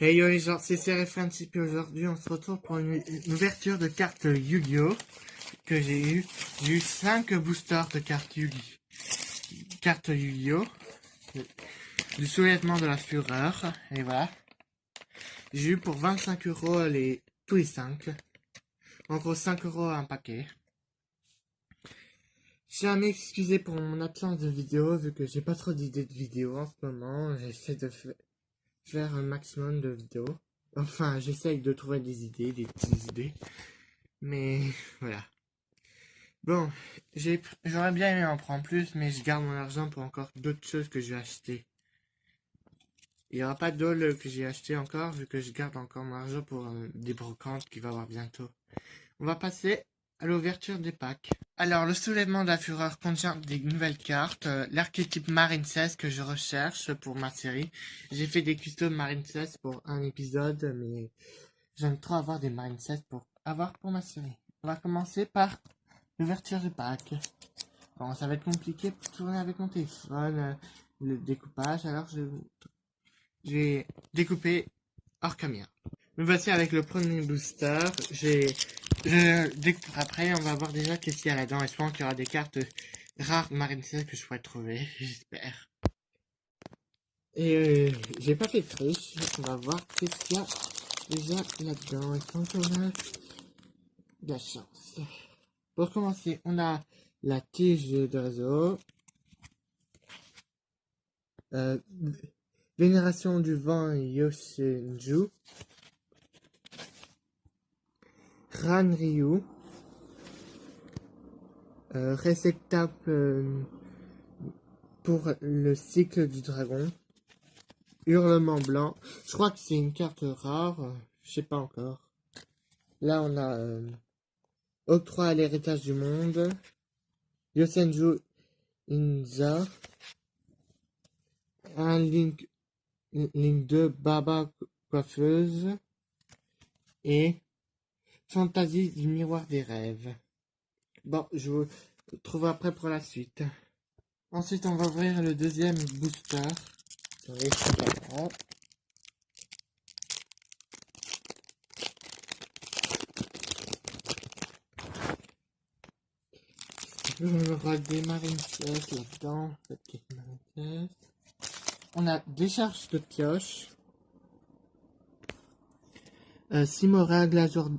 Hey yo les gens, c'est CRF1 et aujourd'hui on se retrouve pour une ouverture de cartes Yu-Gi-Oh! Que j'ai eu. J'ai eu 5 boosters de cartes Yu-Gi-Oh! Du soulèvement de la fureur, et voilà. J'ai eu pour 25 € tous les 5. En gros 5 € un paquet. Je tiens à m'excuser pour mon absence de vidéo, vu que j'ai pas trop d'idées de vidéos en ce moment. J'essaie de faire un maximum de vidéos. Enfin, j'essaye de trouver des idées, des petites idées. Mais voilà. Bon, j'aurais bien aimé en prendre plus, mais je garde mon argent pour encore d'autres choses que je vais acheter. Il n'y aura pas d'ol que j'ai acheté encore, vu que je garde encore mon argent pour des brocantes qu'il va y avoir bientôt. On va passer à l'ouverture des packs. Alors, le soulèvement de la fureur contient des nouvelles cartes. L'archétype Marine 16 que je recherche pour ma série. J'ai fait des customs Marine 16 pour un épisode, mais j'aime trop avoir des Marine 16 pour ma série. On va commencer par l'ouverture du pack. Bon, ça va être compliqué pour tourner avec mon téléphone, le découpage, alors je vais découper Orcamia. Me voici avec le premier booster. Je découpe après, on va voir déjà qu'est-ce qu'il y a là-dedans. Espérons qu'il y aura des cartes rares Marine 16 que je pourrais trouver, j'espère. Et j'ai pas fait de triche, on va voir qu'est-ce qu'il y a déjà là-dedans. Espérons qu'on a de la chance. Pour commencer, on a la tige de réseau. Vénération du vent Yosenju. Ranryu. Réceptacle pour le cycle du dragon. Hurlement blanc. Je crois que c'est une carte rare. Je sais pas encore. Là, on a octroi à l'héritage du monde. Yosenju Inza. Un Link 2 Baba coiffeuse. Et Fantasie du miroir des rêves. Bon, je vous retrouve après pour la suite. Ensuite, on va ouvrir le deuxième booster. On aura des Marine 16 là-dedans. On a décharge de pioche. Simora, l'oiseau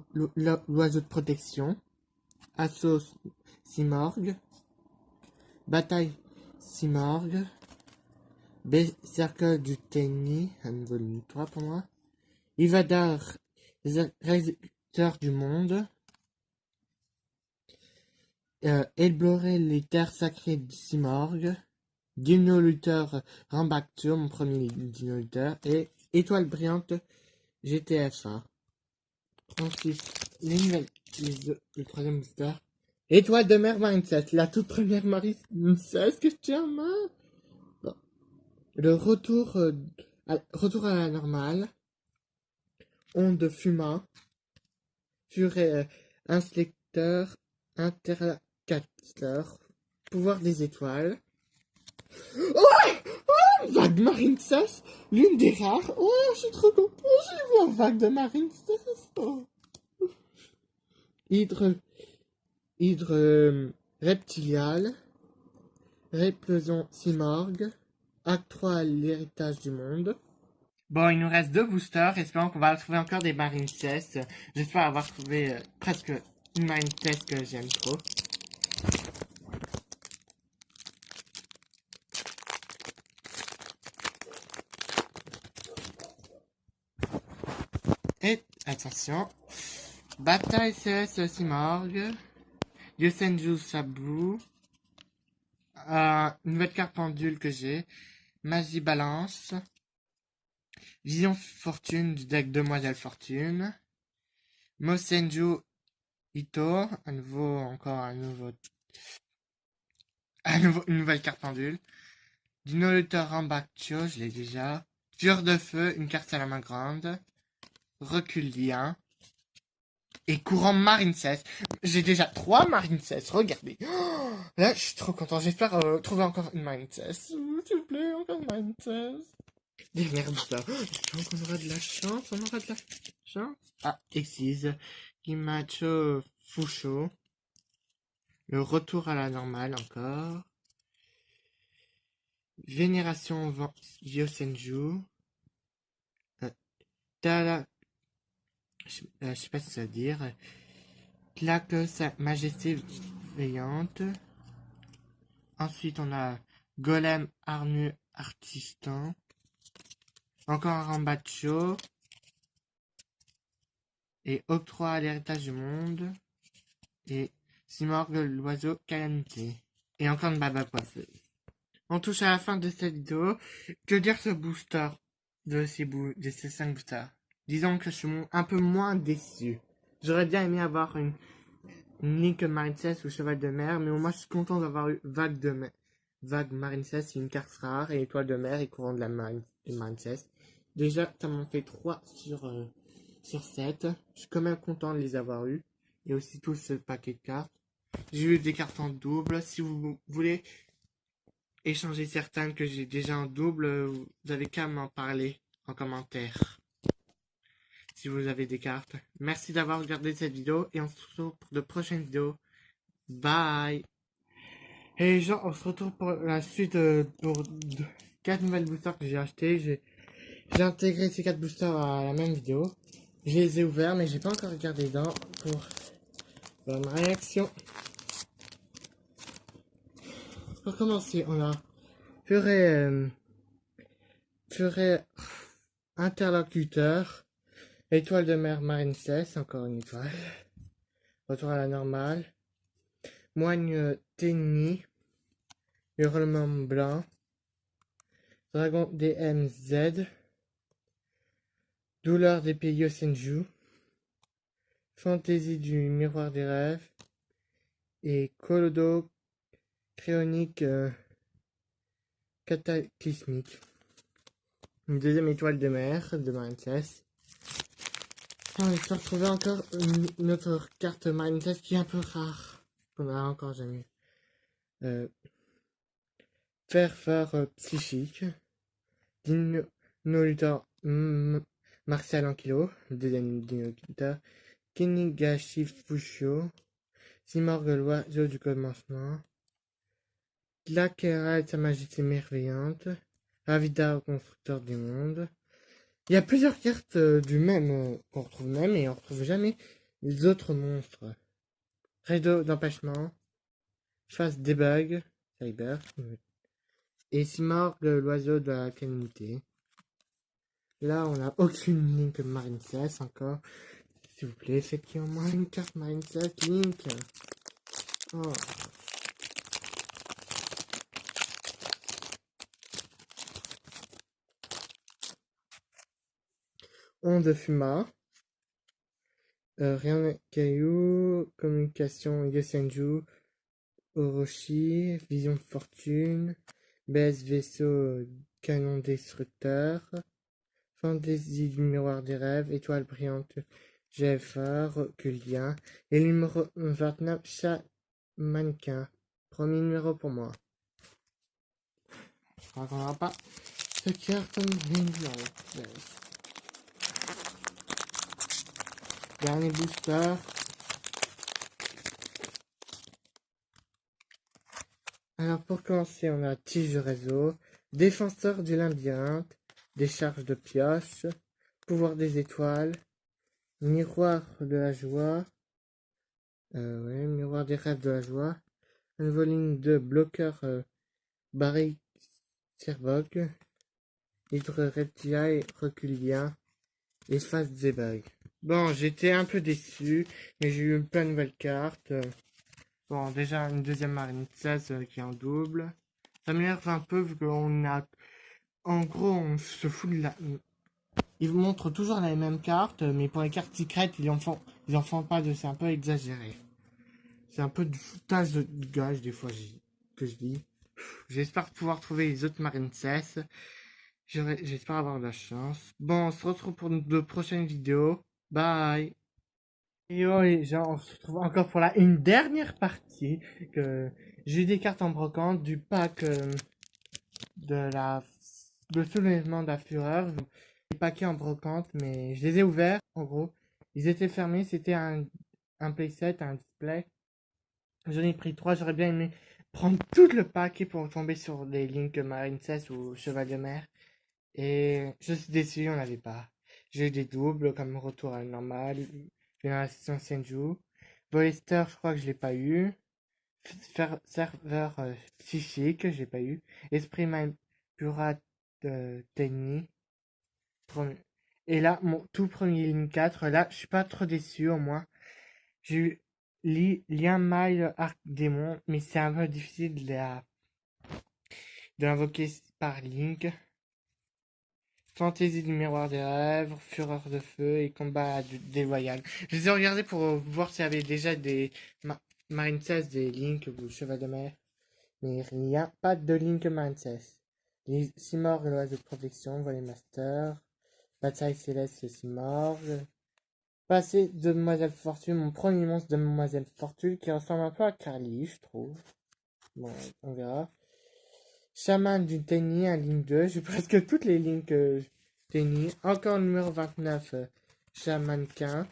de protection. Assaut Simorgue. Bataille Simorgue. Cercle du Tenny, un volume 3 pour moi. Ivadar, rédacteur du monde. Elblorer les terres sacrées de Simorgue. Dino Luther Rambacture, mon premier Dino Luther. Et Étoile brillante GTFA. Ensuite, le troisième booster. Étoile de mer Marine 16, la toute première Marine 16 que je tiens en main. Bon. Le retour à la normale. Onde fuma. Furet inspecteur. Intercateur. Pouvoir des étoiles. Oh, vague Marine 16, l'une des rares. Oh, je suis trop content. J'ai vu un vague de Marine 16. Oh. Hydre reptilial. Réplosion Simorgue. Acte 3 à l'héritage du monde. Bon, il nous reste 2 boosters. Espérons qu'on va trouver encore des Marine 16. J'espère avoir trouvé presque une Marine 16 que j'aime trop. Et attention. Bataille CS Simorgue. Yosenju Sabu. Une nouvelle carte pendule que j'ai. Magie Balance. Vision Fortune du deck Demoiselle Fortune. Mosenju Ito. Une nouvelle carte pendule. Dino Luther Rambaccio, je l'ai déjà. Fure de feu, une carte à la main grande. Recul lien. Et courant Marine 16. J'ai déjà 3 Marine 16, regardez. Oh, là, je suis trop content. J'espère trouver encore une Marine 16. S'il vous plaît, encore une Marine 16. Dernière booster. J'espère qu'on aura de la chance. On aura de la chance. Ah, Exise. Kimacho Fusho. Le retour à la normale encore. Vénération Yosenju. Tala. Je sais pas si ça veut dire. Claque sa majesté veillante. Ensuite, on a Golem Arnu Artistan. Encore un Rambacho. Et Octroi à l'héritage du monde. Et Simorgue l'oiseau calamité. Et encore une baba coiffeuse. On touche à la fin de cette vidéo. Que dire ce booster de ces 5 boosters? Disons que je suis un peu moins déçu. J'aurais bien aimé avoir une Link Marincess ou Cheval de Mer, mais moi je suis content d'avoir eu Vague Marincess, c'est une carte rare, et Étoile de Mer et Courant de la Marincess. Déjà, ça m'en fait 3 sur 7. Je suis quand même content de les avoir eu. Et aussi tout ce paquet de cartes. J'ai eu des cartes en double. Si vous voulez échanger certaines que j'ai déjà en double, vous avez qu'à m'en parler en commentaire. Si vous avez des cartes. Merci d'avoir regardé cette vidéo et on se retrouve pour de prochaines vidéos. Bye. Et les gens, on se retrouve pour la suite pour 4 nouvelles boosters que j'ai acheté. J'ai intégré ces 4 boosters à la même vidéo. Je les ai ouverts mais j'ai pas encore regardé dedans pour voir ma réaction. Pour commencer, on a Furet Interlocuteur, Étoile de Mer Marincess, encore une étoile. Retour à la normale. Moigne Tenni, Hurlement Blanc, Dragon DMZ, Douleur des pays Yosenju, Fantaisie du Miroir des Rêves, et Colodo Créonique Cataclysmique. Une deuxième étoile de mer de Marincess. On va se retrouver encore une autre carte Marincess qui est un peu rare, qu'on n'a encore jamais eu. Faire psychique, Dino Luther Martial en kilo, le deuxième Dino Luther, Kinigashi Fushio, Simorgue l'oiseau du commencement, Glaquera et sa majesté merveillante, Avida constructeur du monde. Il y a plusieurs cartes du même qu'on retrouve même et on retrouve jamais les autres monstres. Rideau d'empêchement, Face debug, Cyber, et Simorgue l'oiseau de la calamité. Là, on n'a aucune Link Marincess encore. S'il vous plaît, faites qu'il y ait au moins une carte Marincess Link. Oh. Onde Fuma. Rien Caillou. Communication Yosenju. Orochi. Vision de fortune. BS vaisseau canon destructeur. Fantaisie du miroir des rêves. Étoile brillante. GFR. Reculien. Et numéro 29. Chat mannequin. Premier numéro pour moi. Je crois qu'on n'aura pas ce carte Marincess. Dernier booster. Alors pour commencer, on a Tige de réseau, Défenseur du labyrinthe, Décharge de pioche, Pouvoir des étoiles, Miroir de la joie, Miroir des rêves de la joie, un nouveau ligne de bloqueur Barry Serbog, Hydre Reptile, Reculien, Espace Debug. Bon, j'étais un peu déçu, mais j'ai eu plein de nouvelles cartes. Bon, déjà une deuxième Marincess qui est en double. Ça m'énerve un peu vu qu'on a... En gros, on se fout de la... Ils vous montrent toujours les mêmes cartes, mais pour les cartes secrètes, ils en font pas de... C'est un peu exagéré. C'est un peu du foutage de gage des fois que je dis. J'espère pouvoir trouver les autres Marincess. J'espère avoir de la chance. Bon, on se retrouve pour de prochaines vidéos. Bye. Yo les gens, on se retrouve encore pour une dernière partie. Que j'ai eu des cartes en brocante du pack de la le soulèvement de la fureur. Des paquets en brocante, mais je les ai ouverts, en gros. Ils étaient fermés, c'était un playset, un display. J'en ai pris 3, j'aurais bien aimé prendre tout le paquet pour tomber sur des Link Marincess ou Cheval de Mer. Et je suis déçu, on n'avait pas. J'ai eu des doubles comme Retour à la normale, Génération Senju. Bolester, je crois que je l'ai pas eu. Serveur psychique, j'ai pas eu. Esprit Mind Pura de Tenny. Et là, mon tout premier ligne 4, là, je suis pas trop déçu au moins. J'ai eu Lien Mile Arc Démon, mais c'est un peu difficile de l'invoquer par Link. Fantaisie du miroir des rêves, Fureur de feu et combat déloyal. Je les ai regardés pour voir s'il y avait déjà des Marincess, des Link ou Cheval de Mer. Mais rien, pas de Link Marincess. Les Simorgh, l'oiseau de protection, Volley Master. Bataille céleste, Simorgh. Passé de Demoiselle Fortune, mon premier monstre de Demoiselle Fortune qui ressemble un peu à Carly, je trouve. Bon, on verra. Chaman du Tenny, un ligne 2. J'ai presque toutes les lignes que Tenny. Encore le numéro 29, Shamankin.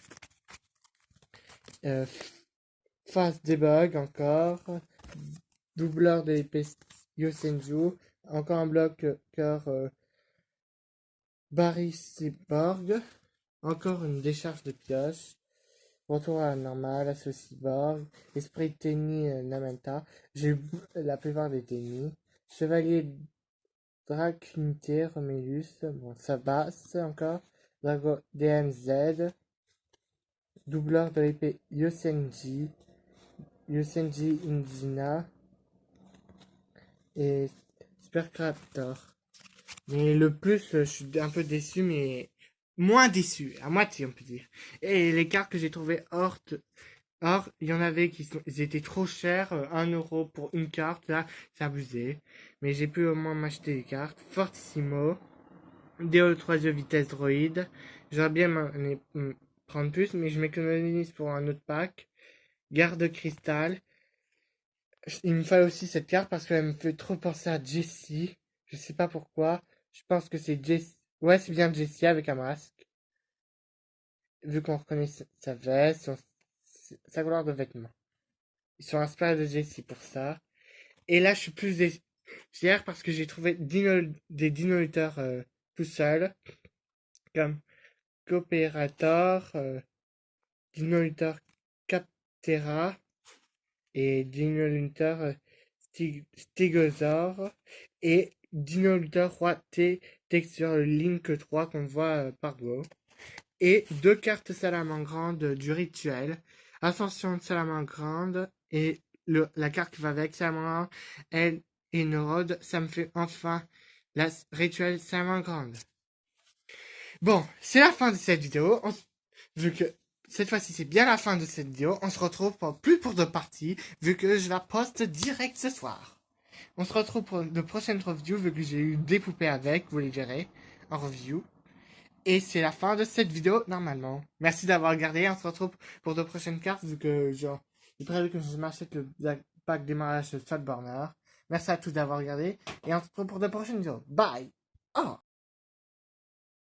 Face debug encore. Doubleur de l'épée Yosenju. Encore un bloc cœur Barry Cyborg. Encore une décharge de pioche. Retour à la normale, Assaut Cyborg. Esprit Tenny Namenta. J'ai eu la plupart des Tenny. Chevalier Dracunité, Romulus. Bon, ça passe encore. Drago DMZ. Doubleur de l'épée Yosenji. Yosenji Inzina. Et Supercraptor. Mais le plus, je suis un peu déçu, mais moins déçu, à moitié on peut dire. Et les cartes que j'ai trouvées hors, il y en avait ils étaient trop chers, 1 € pour une carte, là, c'est abusé. Mais j'ai pu au moins m'acheter des cartes. Fortissimo, Déo 3 de vitesse droïde. J'aurais bien prendre plus, mais je m'économise pour un autre pack. Garde cristal. Il me fallait aussi cette carte parce qu'elle me fait trop penser à Jessie. Je sais pas pourquoi. Je pense que c'est Jessie. Ouais, c'est bien Jessie avec un masque. Vu qu'on reconnaît sa veste, sa couleur de vêtements. Ils sont inspirés de Jessie pour ça. Et là, je suis plus fier parce que j'ai trouvé des dino-lutteurs tout seuls. Comme Coopérator, dino-lutteur Captera et dino-lutteur Stegosaur et dino-lutteur Roi T Texture Link 3 qu'on voit par Go. Et 2 cartes salamandre du rituel. Ascension de salamandre et la carte qui va avec salamandre, elle et Norod. Ça me fait enfin la rituel salamandre. Bon, c'est la fin de cette vidéo. Vu que cette fois-ci c'est bien la fin de cette vidéo, on se retrouve plus pour 2 parties, vu que je la poste direct ce soir. On se retrouve pour de prochaines reviews, vu que j'ai eu des poupées avec, vous les verrez, en review. Et c'est la fin de cette vidéo, normalement. Merci d'avoir regardé, on se retrouve pour de prochaines cartes, vu que il est prévu que je m'achète le pack démarrage de Fatburner. Merci à tous d'avoir regardé, et on se retrouve pour de prochaines vidéos. Bye! Oh!